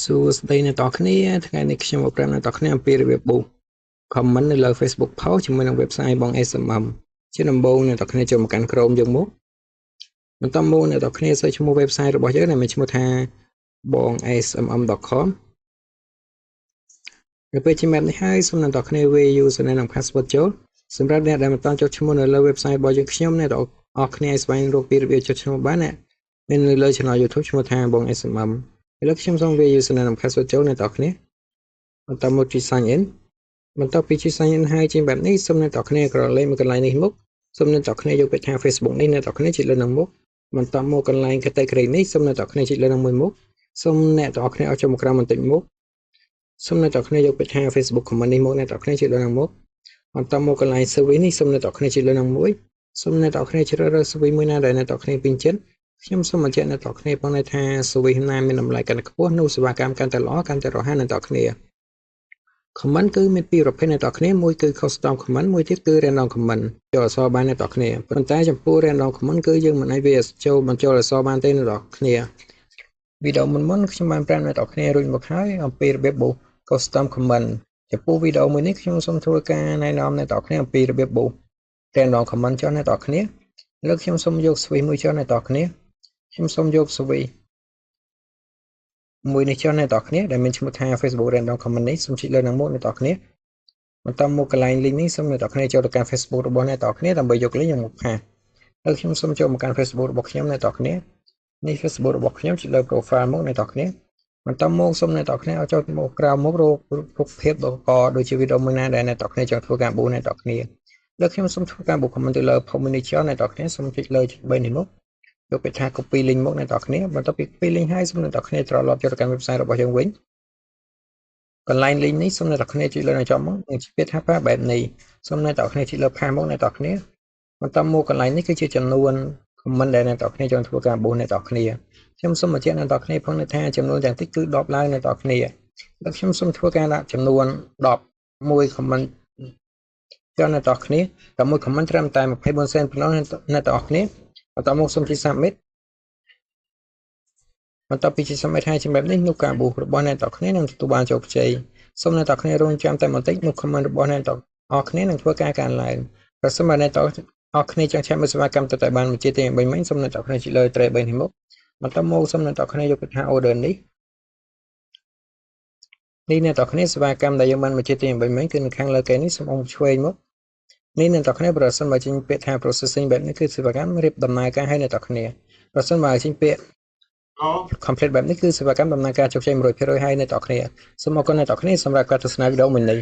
សួស្តីអ្នកនរគ្នាថ្ងៃនេះខ្ញុំមកប្រាប់អ្នកនរគ្នាអំពីរបៀបប៊ូ comment នៅលើ Facebook post ជាមួយនឹង website បង SMM ជាដំបូងអ្នកនរគ្នាចូលមកកាន់ Chrome យើងមកបន្តមកអ្នកនរគ្នា search ឈ្មោះ website របស់យើងដែលមានឈ្មោះថាបង smm.com នៅពេលជំរាបនេះហើយសូមអ្នកនរគ្នាវាយ username និង password ចូលសម្រាប់អ្នកដែលមិនទាន់ចុះឈ្មោះនៅលើ website របស់យើងខ្ញុំអ្នកនរគ្នាស្វែងរកពីរបៀបចុះឈ្មោះបានមាននៅលើ channel YouTube ឈ្មោះថាបង SMM ឥឡូវខ្ញុំសូមវាយ username និង password ចូលអ្នកនរគ្នាបន្តមកទី sign in បន្ទាប់ពីជា sign in ហើយជាបែបនេះសូមអ្នកនរគ្នាក្រឡេកមកកន្លែងនេះមុខសូមអ្នកនរគ្នាយកពាក្យថា Facebook នេះអ្នកនរគ្នាចុចលើនឹងមុខបន្តមកកន្លែង category នេះសូមអ្នកនរគ្នាចុចលើនឹងមួយមុខសូមអ្នកនរគ្នាឲ្យចុះមកក្រោមបន្តិចមុខសូមអ្នកនរគ្នាយកពាក្យថា Facebook comment នេះមកអ្នកនរគ្នាចុចលើនឹងមុខបន្តមកកន្លែង service នេះសូមអ្នកនរគ្នាចុចលើនឹងមួយសូមអ្នកនរគ្នាជ្រើសរើស service មួយណាដែលអ្នកនរគ្នាពេញចិត្តខ្ញុំសូមបញ្ជាក់អ្នកនរគ្នាផងថា service ណាមានតម្លៃកាន់តែខ្ពស់នោះសេវាកម្មកាន់តែល្អកាន់តែរហ័សអ្នកនរគ្នាcomment គឺមានពីរប្រភេទអ្នកនរគ្នាមួយគឺ custom comment មួយទៀតគឺ random comment ចូលអក្សរបានអ្នកនរគ្នាប៉ុន្តែចំពោះ random comment គឺយើងមិនអាចវាចូលបញ្ចូលអក្សរបានទេអ្នកនរគ្នាវីដេអូមុនខ្ញុំបានប្រាប់អ្នកនរគ្នារួចមកហើយអំពីរបៀបប៊ូ custom comment ចំពោះវីដេអូមួយនេះខ្ញុំសូមធ្វើការណែនាំអ្នកនរគ្នាអំពីរបៀបប៊ូ random comment ចុះអ្នកនរគ្នាឥឡូវខ្ញុំសូមយក switch មួយចុះអ្នកនរគ្នាខ្ញុំសូមយក switch មួយនេះចុះអ្នកនរគ្នាដែលមានឈ្មោះថា Facebook Random Comment នេះសូមចុចលើនឹងមកអ្នកនរគ្នាបន្តមកកន្លែង link នេះសូមអ្នកនរគ្នាចូលទៅកាន់ Facebook របស់អ្នកនរគ្នាដើម្បីយក link មកផាសហើយខ្ញុំសូមចូលមកកាន់ Facebook របស់ខ្ញុំអ្នកនរគ្នានេះ Facebook របស់ខ្ញុំចុចលើ profile មកអ្នកនរគ្នាបន្តមកសូមអ្នកនរគ្នាឲ្យចូលមកក្រៅមករករូបភាពដូចជាវីដេអូមួយណាដែលអ្នកនរគ្នាចង់ធ្វើការប៊ូអ្នកនរគ្នាលើខ្ញុំសូមធ្វើការប៊ូ comment ទៅលើ post មួយនេះចុះអ្នកនរគ្នាសូមចុចលើ3នេះមកយកពាក្យថា copy link មកអ្នកនរគ្នាបន្ទាប់ពី copy link ហើយសូមអ្នកនរគ្នាត្រឡប់ចូលទៅកាន់ website របស់យើងវិញកន្លែង link នេះសូមអ្នកនរគ្នាចុចលើនៅចំមកនឹងជាពាក្យថាប៉ាបែបនេះសូមអ្នកនរគ្នាចុចលើផាសមកអ្នកនរគ្នាបន្តមកកន្លែងនេះគឺជាចំនួន comment ដែលអ្នកនរគ្នាចង់ធ្វើការប៊ូអ្នកនរគ្នាខ្ញុំសូមបញ្ជាក់អ្នកនរគ្នាផងថាចំនួនទាំងតិចគឺ10ឡើងអ្នកនរគ្នាแล้วខ្ញុំសូមធ្វើការដាក់ចំនួន11 comment ចូលអ្នកនរគ្នាតែមួយ comment ត្រឹមតែ24សេនប៉ុណ្ណោះអ្នកនរគ្នាបន្តមកសូមជិះ submit បន្ទាប់ពីជិះ submit ហើយជាបែបនេះនោះការប៊ូរបស់អ្នកនរគ្នានឹងទទួលបានជោគជ័យសូមអ្នកនរគ្នារងចាំតែបន្តិចនោះ comment របស់អ្នកនរគ្នានឹងធ្វើការកើនឡើងប្រសិនបើអ្នកនរគ្នាចង់ឆែកមើលសេវាកម្មទៅតែបានមួយជាទី3មិញសូមអ្នកនរគ្នាចុចលើ tray 3នេះមកបន្តមកសូមអ្នកនរគ្នាយកពាក្យថា order នេះអ្នកនរគ្នាសេវាកម្មដែលយើងបានមួយជាទី3មិញគឺនៅខាងលើគេនេះសូមអុំឆ្វេងមកនេះអ្នកនរគ្នាប្រសិនបើចេញពាក្យថា processing បែបនេះគឺសេវាកម្មរៀបដំណើរការឲ្យអ្នកនរគ្នាប្រសិនបើចេញពាក្យ complete បែបនេះគឺសេវាកម្មដំណើរការជោគជ័យ 100% ហើយអ្នកនរគ្នាសូមអរគុណអ្នកនរគ្នាសម្រាប់ការទស្សនាវីដេអូមួយនេះ